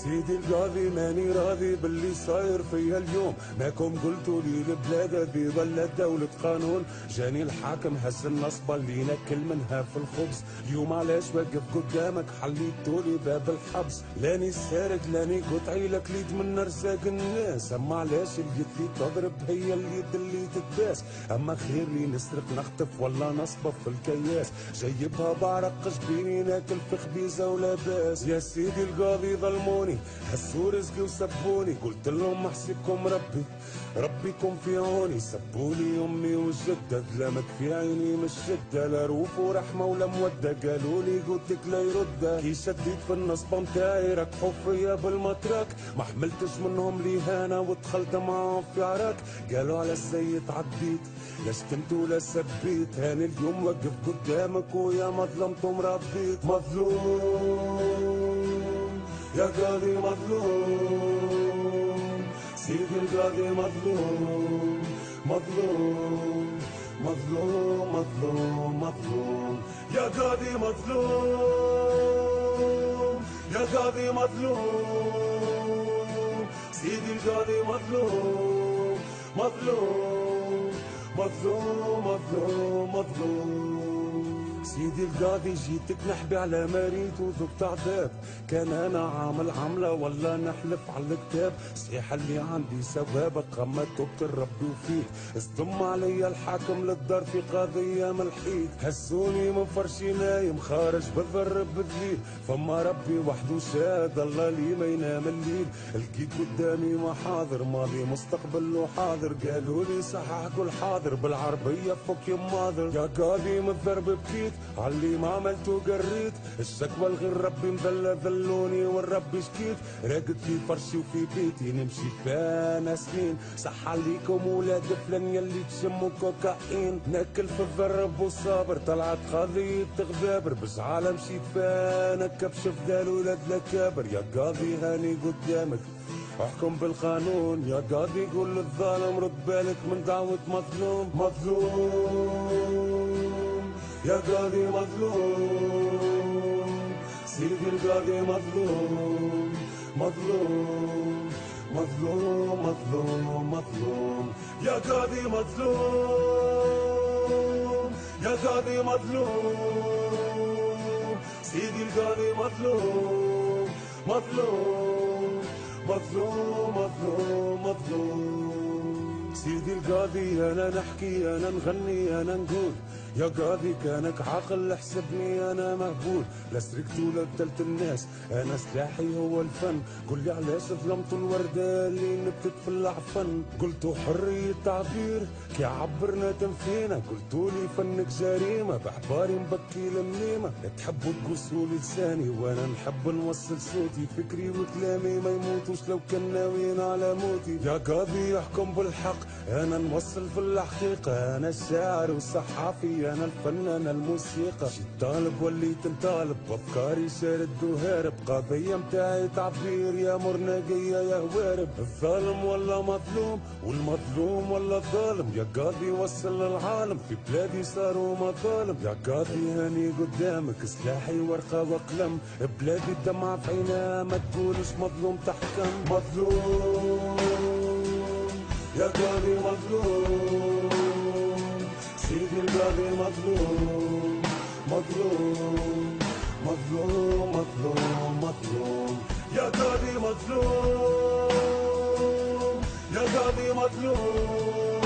سيدي القاضي ماني راضي باللي صاير فيا اليوم، ماكم قلتوا لي البلاد بيظل دولة قانون. جاني الحاكم هز النصبة اللي ناكل منها في الخبز. اليوم علاش واقف قدامك حليتولي باب الحبس؟ لاني سارق لاني قطعي لك ليد من رزاق الناس. اما علاش اليد اللي تضرب هي اليد اللي تتباس؟ اما خير لي نسرق نخطف ولا نصبف في الكياس؟ جايبها بعرق جبيني ناكل في خبيزة ولا باس. يا سيدي القاضي ظلموني هزوا رزقي وسبوني، قلت لهم احسبكم ربيكم في عوني. سبولي امي والجده ظلمت في عيني مش شده، لا روف ورحمه ولا موده. قالوا لي قلتك لا يرده، كي شديت في النصبه متاعي ركحوا فيا بالمترك. ما حملتش منهم لهانه ودخلت معاهم في عراك. قالوا على السيد عديت لا شتمت ولا سبيت، هاني اليوم وقف قدامك ويا ما ظلمتم ربيت. مظلوم يا قاضي مظلوم، سيدي القاضي مظلوم مظلوم مظلوم مظلوم مظلوم. يا قاضي مظلوم يا قاضي مظلوم، سيدي القاضي مظلوم مظلوم مظلوم مظلوم مظلوم. سيدي القاضي جيتك نحبي على مريت وذقت عذاب، كان انا عامل عمله ولا نحلف على الكتاب؟ صحيح اللي عندي سوابق اما توبت الرب وفيك، اصدم علي الحاكم للدار في قضيه ملحيك. هزوني من فرشي نايم خارج بالضرب بالذيل، فما ربي وحده شاد الله لي ما ينام الليل. لقيت قدامي محاضر ماضي مستقبل وحاضر، قالوا لي صحح كل حاضر بالعربيه فك يا ماضر. يا قاضي من الضرب بكيت علي ما عملتو قريت، الشكوى لغير ربي مذلة ذلوني والرب شكيت. راقد في فرشي وفي بيتي نمشي فانا سنين، صح عليكم ولاد فلان يلي تشموا كوكايين. ناكل في الضرب وصابر طلعت قضية غبابر، بزعالة مشيت فانا كبش فدال ولاد لكابر. يا قاضي هاني قدامك احكم بالقانون، يا قاضي قول للظالم رد بالك من دعوة مظلوم. مظلوم يا قاضي مظلوم، سيدي القاضي مظلوم مظلوم مظلوم مظلوم مظلوم. يا قاضي مظلوم يا قاضي مظلوم، سيدي القاضي مظلوم مظلوم مظلوم مظلوم مظلوم. سيدي القاضي انا نحكي انا نغني انا نقول، يا قاضي كانك عاقل احسبني انا مهبول. لا سرقت ولا قتلت الناس انا سلاحي هو الفن، قل لي علاش ظلمت الورده اللي نبتت في العفن؟ قلتوا حريه تعبير كي عبرنا تنفينا، قلتوا لي فنك جريمه بعباري مبكي لمنيمه. تحبوا تقصوا لساني وانا نحب نوصل صوتي، فكري وكلامي ما يموتوش لو كان ناويين على موتي. يا قاضي يحكم بالحق انا نوصل في الحقيقه، انا الشاعر والصحافي انا الفنان الموسيقى. شي طالب وليت نطالب بافكاري شارد وهارب، قضيه متاعي تعبير يا مرناقيه يا هوارب. الظالم ولا مظلوم والمظلوم ولا الظالم، يا قاضي وصل للعالم في بلادي صاروا مظالم. يا قاضي هاني قدامك سلاحي ورقه وقلم، بلادي الدمعه في عينها ما تقولش مظلوم تحكم. مظلوم يا قاضي مظلوم، سيدي القاضي مظلوم مظلوم مظلوم مظلوم مظلوم. يا قاضي مظلوم يا قاضي مظلوم،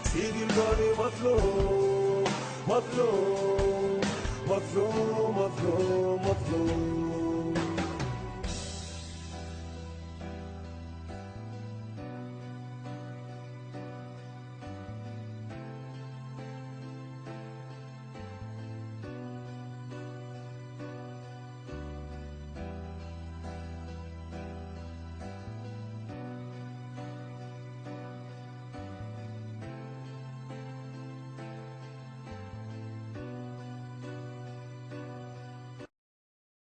سيدي القاضي مظلوم مظلوم مظلوم مظلوم مظلوم.